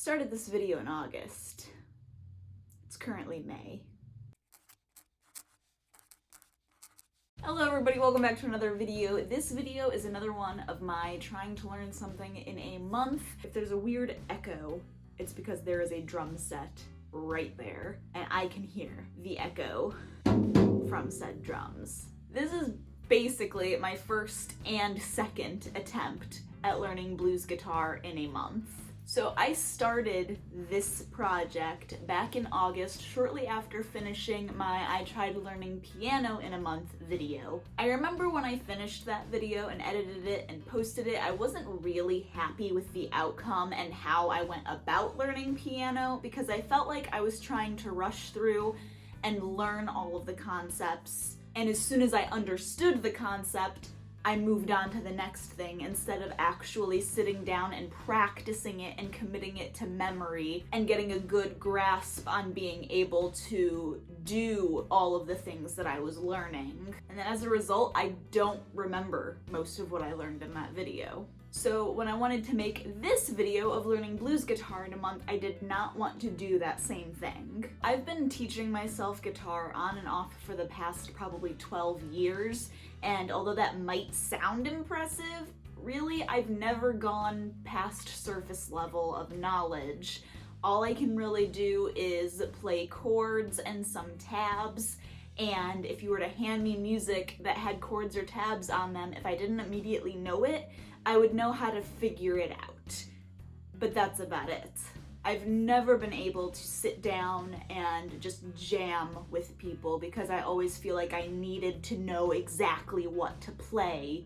started this video in August. It's currently May. Hello everybody, welcome back to another video. This video is another one of my trying to learn something in a month. If there's a weird echo, it's because there is a drum set right there, and I can hear the echo from said drums. This is basically my first and second attempt at learning blues guitar in a month. So I started this project back in August, shortly after finishing my I Tried Learning Piano in a Month video. I remember when I finished that video and edited it and posted it, I wasn't really happy with the outcome and how I went about learning piano because I felt like I was trying to rush through and learn all of the concepts. And as soon as I understood the concept, I moved on to the next thing instead of actually sitting down and practicing it and committing it to memory and getting a good grasp on being able to do all of the things that I was learning. And then as a result, I don't remember most of what I learned in that video. So when I wanted to make this video of learning blues guitar in a month, I did not want to do that same thing. I've been teaching myself guitar on and off for the past probably 12 years, and although that might sound impressive, really I've never gone past surface level of knowledge. All I can really do is play chords and some tabs, and if you were to hand me music that had chords or tabs on them, if I didn't immediately know it, I would know how to figure it out. But that's about it. I've never been able to sit down and just jam with people because I always feel like I needed to know exactly what to play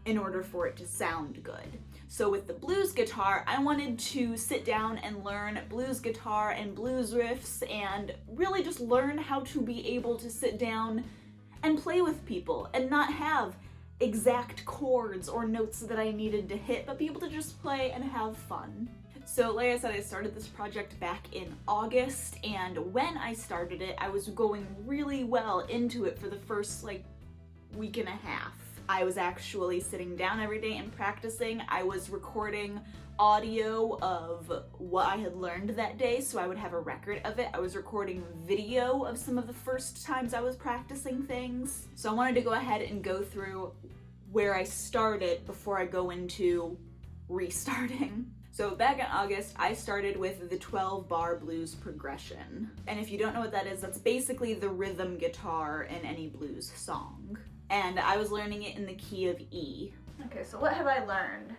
in order for it to sound good. So with the blues guitar, I wanted to sit down and learn blues guitar and blues riffs and really just learn how to be able to sit down and play with people and not have exact chords or notes that I needed to hit, but be able to just play and have fun. So like I said, I started this project back in August, and when I started it, I was going really well into it for the first week and a half. I was actually sitting down every day and practicing. I was recording audio of what I had learned that day, so I would have a record of it. I was recording video of some of the first times I was practicing things. So I wanted to go ahead and go through where I started before I go into restarting. So back in August, I started with the 12-bar blues progression. And if you don't know what that is, that's basically the rhythm guitar in any blues song. And I was learning it in the key of E. Okay, so what have I learned?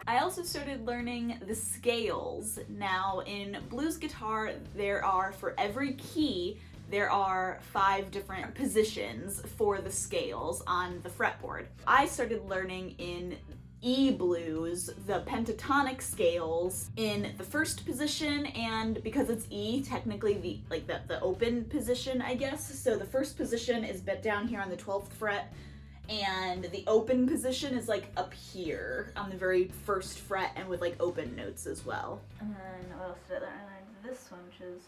I also started learning the scales. Now in blues guitar, for every key, there are 5 different positions for the scales on the fretboard. I started learning in E blues, the pentatonic scales in the first position, and because it's E, technically the open position, I guess. So the first position is down here on the 12th fret, and the open position is up here on the very first fret and with open notes as well. And then what else did I learn? I learned this one, which is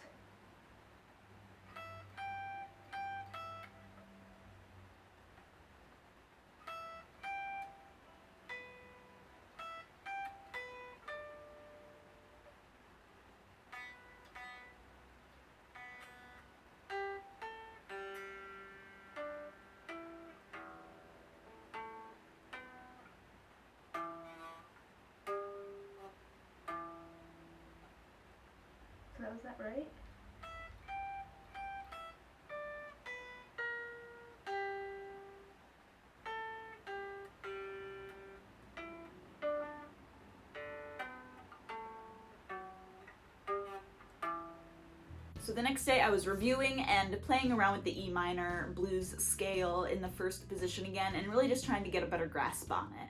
was that right? So the next day I was reviewing and playing around with the E minor blues scale in the first position again, and really just trying to get a better grasp on it.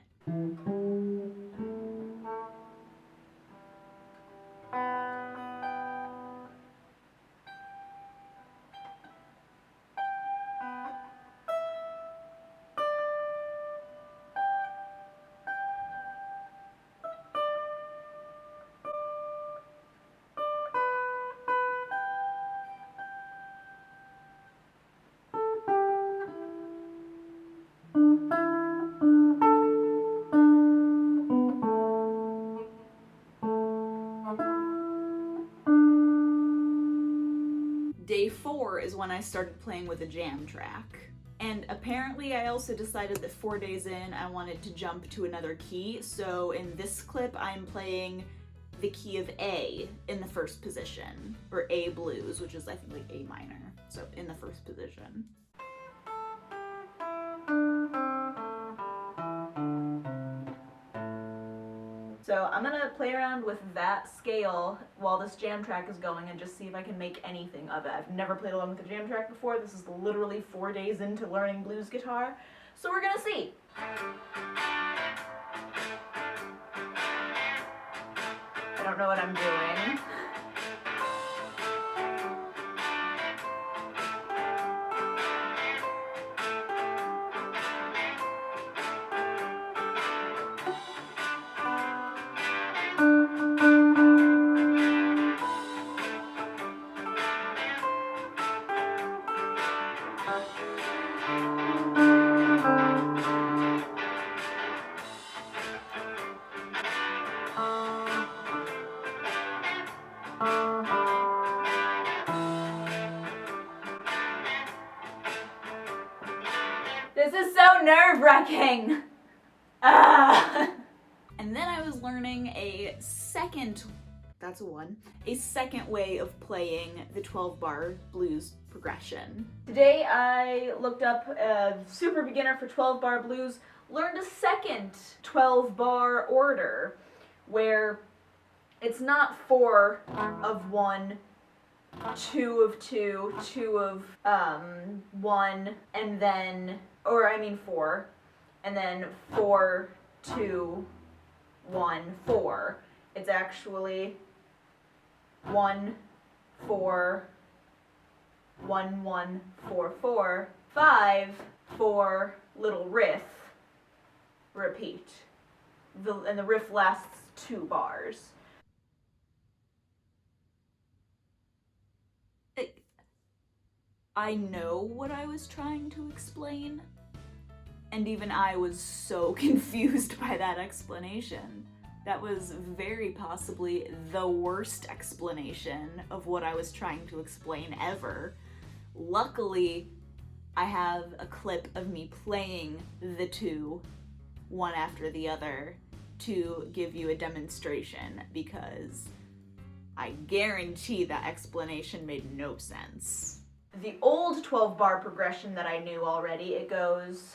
Day 4 is when I started playing with a jam track. And apparently I also decided that 4 days in I wanted to jump to another key, so in this clip I'm playing the key of A in the first position, or A blues, which is I think like A minor, so in the first position. So I'm gonna play around with that scale while this jam track is going and just see if I can make anything of it. I've never played along with a jam track before. This is literally 4 days into learning blues guitar. So we're gonna see. I don't know what I'm doing. This is so nerve-wracking. And then I was learning a second way of playing the 12-bar blues progression. Today I looked up a super beginner for 12-bar blues, learned a second 12-bar order where it's not 4 of 1, 2 of 2, 2 of 1, and then, 4, and then 4, 2, 1, 4. It's actually 1, 4, 1, 1, 4, 4, 5, 4, little riff, repeat. And the riff lasts 2 bars. I know what I was trying to explain, and even I was so confused by that explanation. That was very possibly the worst explanation of what I was trying to explain ever. Luckily, I have a clip of me playing the two, one after the other, to give you a demonstration, because I guarantee that explanation made no sense. The old 12-bar progression that I knew already, it goes...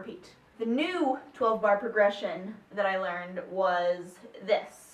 repeat. The new 12-bar progression that I learned was this.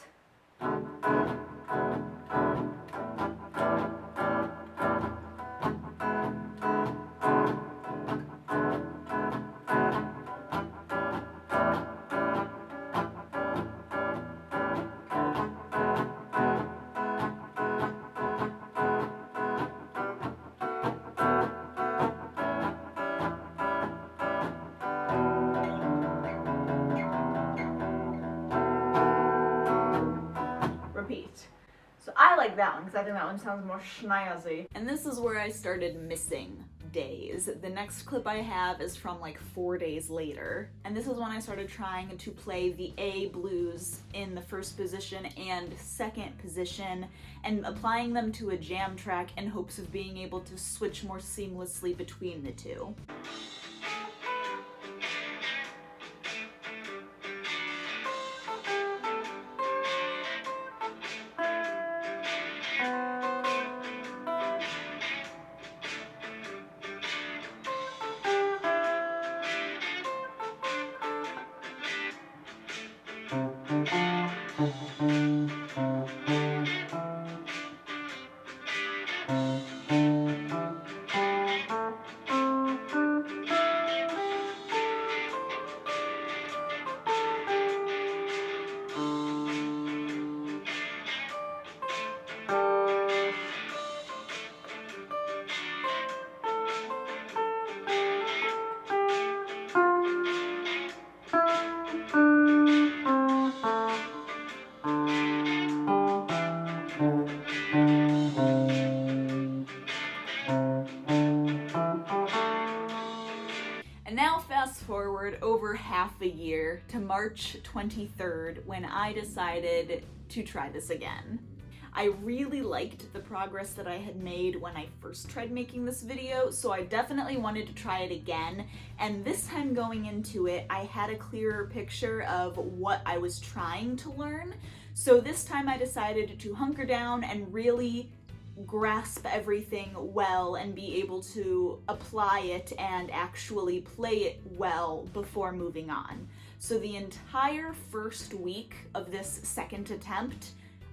So I like that one because I think that one sounds more schnazzy. And this is where I started missing days. The next clip I have is from like 4 days later. And this is when I started trying to play the A blues in the first position and second position and applying them to a jam track in hopes of being able to switch more seamlessly between the two. And now fast forward over half a year to March 23rd when I decided to try this again. I really liked the progress that I had made when I first tried making this video, so I definitely wanted to try it again, and this time going into it, I had a clearer picture of what I was trying to learn. So this time I decided to hunker down and really grasp everything well and be able to apply it and actually play it well before moving on. So the entire first week of this second attempt,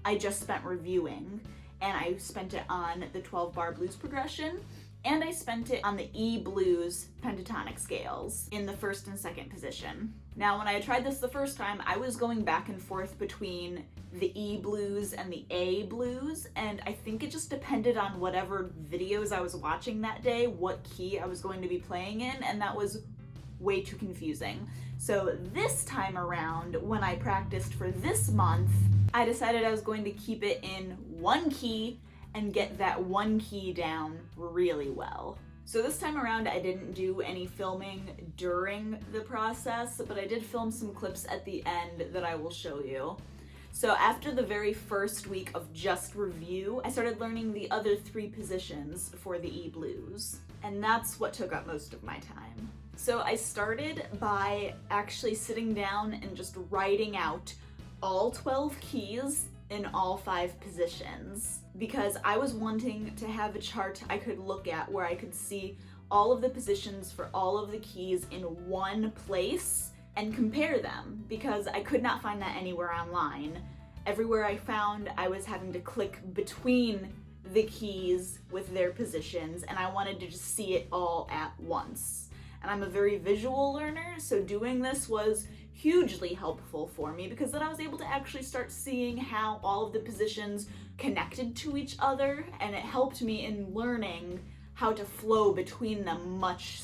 I just spent reviewing, and I spent it on the 12-bar blues progression, and I spent it on the E blues pentatonic scales in the first and second position. Now, when I tried this the first time, I was going back and forth between the E blues and the A blues, and I think it just depended on whatever videos I was watching that day, what key I was going to be playing in, and that was way too confusing. So this time around, when I practiced for this month, I decided I was going to keep it in one key and get that one key down really well. So this time around, I didn't do any filming during the process, but I did film some clips at the end that I will show you. So after the very first week of just review, I started learning the other 3 positions for the E blues, and that's what took up most of my time. So I started by actually sitting down and just writing out all 12 keys in all 5 positions, because I was wanting to have a chart I could look at where I could see all of the positions for all of the keys in one place and compare them, because I could not find that anywhere online. Everywhere I found, I was having to click between the keys with their positions, and I wanted to just see it all at once. And I'm a very visual learner, so doing this was hugely helpful for me, because then I was able to actually start seeing how all of the positions connected to each other, and it helped me in learning how to flow between them much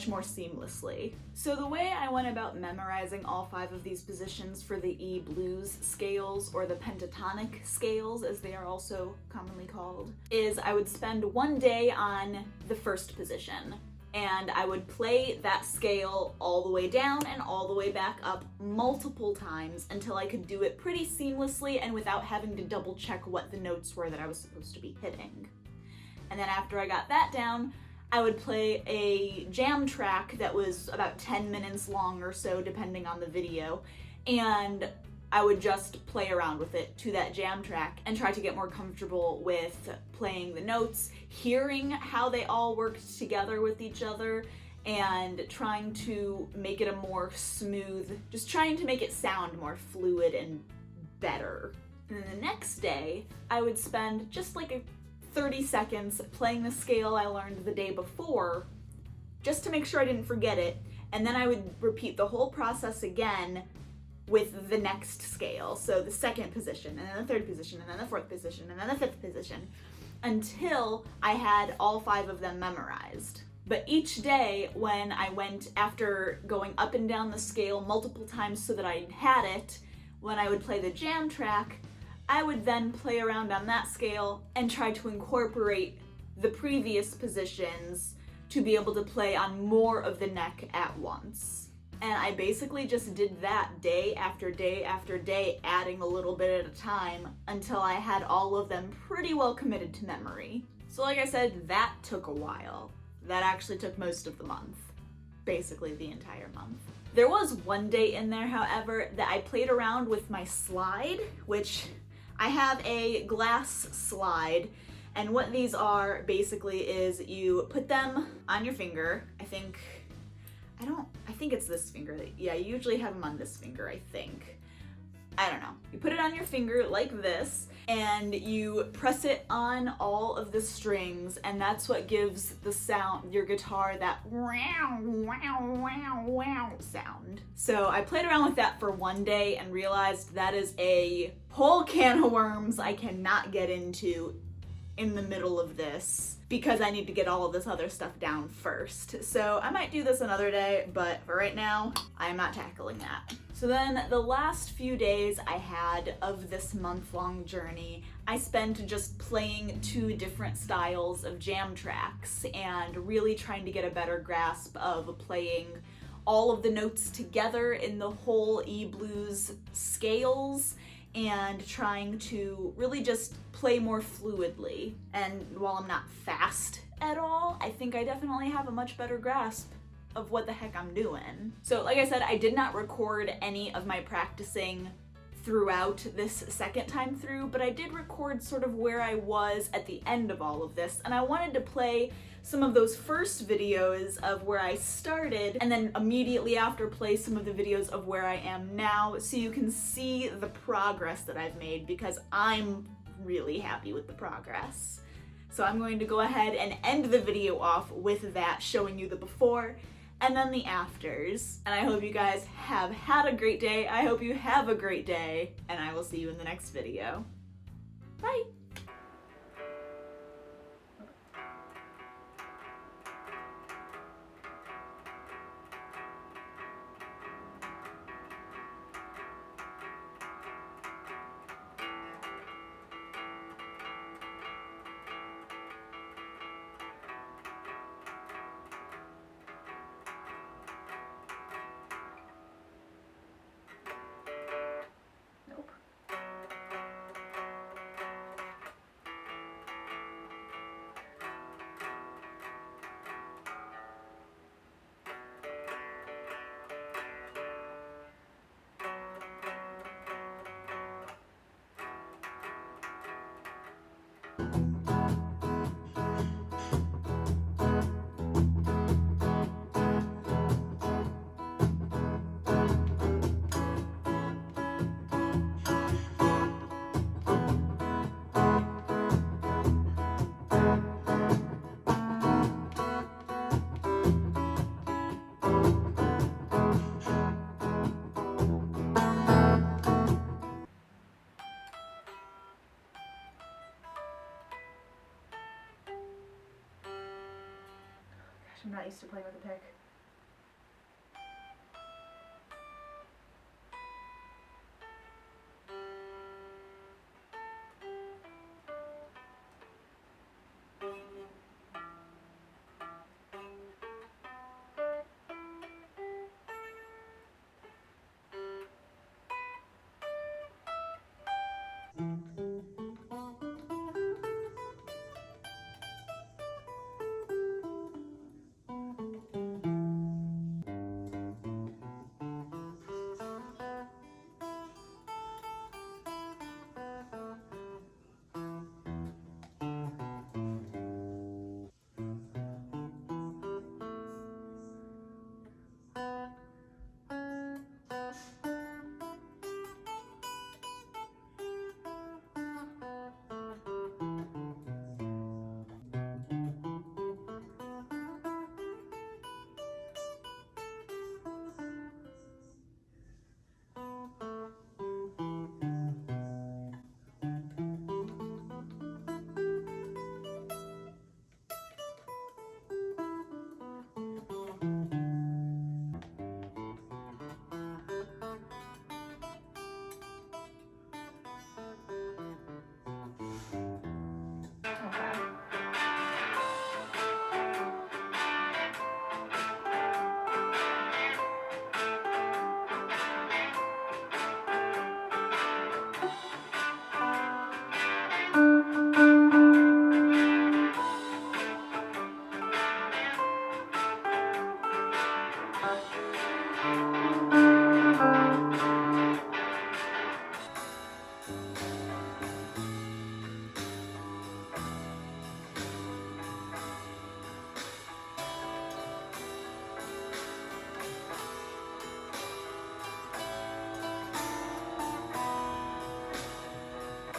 more seamlessly. So the way I went about memorizing all 5 of these positions for the E blues scales, or the pentatonic scales as they are also commonly called, is I would spend one day on the first position, and I would play that scale all the way down and all the way back up multiple times until I could do it pretty seamlessly and without having to double check what the notes were that I was supposed to be hitting. And then after I got that down, I would play a jam track that was about 10 minutes long or so, depending on the video, and I would just play around with it to that jam track and try to get more comfortable with playing the notes, hearing how they all worked together with each other, and trying to make it a more smooth, just trying to make it sound more fluid and better. And then the next day, I would spend just like 30 seconds playing the scale I learned the day before, just to make sure I didn't forget it, and then I would repeat the whole process again with the next scale, so the second position, and then the third position, and then the fourth position, and then the fifth position, until I had all 5 of them memorized. But each day when I went, after going up and down the scale multiple times so that I had it, when I would play the jam track, I would then play around on that scale and try to incorporate the previous positions to be able to play on more of the neck at once. And I basically just did that day after day after day, adding a little bit at a time until I had all of them pretty well committed to memory. So like I said, that took a while. That actually took most of the month, basically the entire month. There was one day in there, however, that I played around with my slide, which I have a glass slide, and what these are basically is you put them on your finger. I think it's this finger. Yeah, you usually have them on this finger, I think. I don't know. You put it on your finger like this, and you press it on all of the strings, and that's what gives the sound, your guitar, that wow, wow, wow, wow sound. So I played around with that for one day and realized that is a whole can of worms I cannot get into in the middle of this because I need to get all of this other stuff down first. So I might do this another day, but for right now, I'm not tackling that. So then the last few days I had of this month-long journey, I spent just playing 2 different styles of jam tracks and really trying to get a better grasp of playing all of the notes together in the whole E-blues scales and trying to really just play more fluidly. And while I'm not fast at all, I think I definitely have a much better grasp of what the heck I'm doing. So like I said, I did not record any of my practicing throughout this second time through, but I did record sort of where I was at the end of all of this, and I wanted to play some of those first videos of where I started, and then immediately after play some of the videos of where I am now, so you can see the progress that I've made, because I'm really happy with the progress. So I'm going to go ahead and end the video off with that, showing you the before and then the afters. And I hope you guys have had a great day. I hope you have a great day, and I will see you in the next video. Bye! I'm not used to playing with a pick.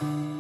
Bye.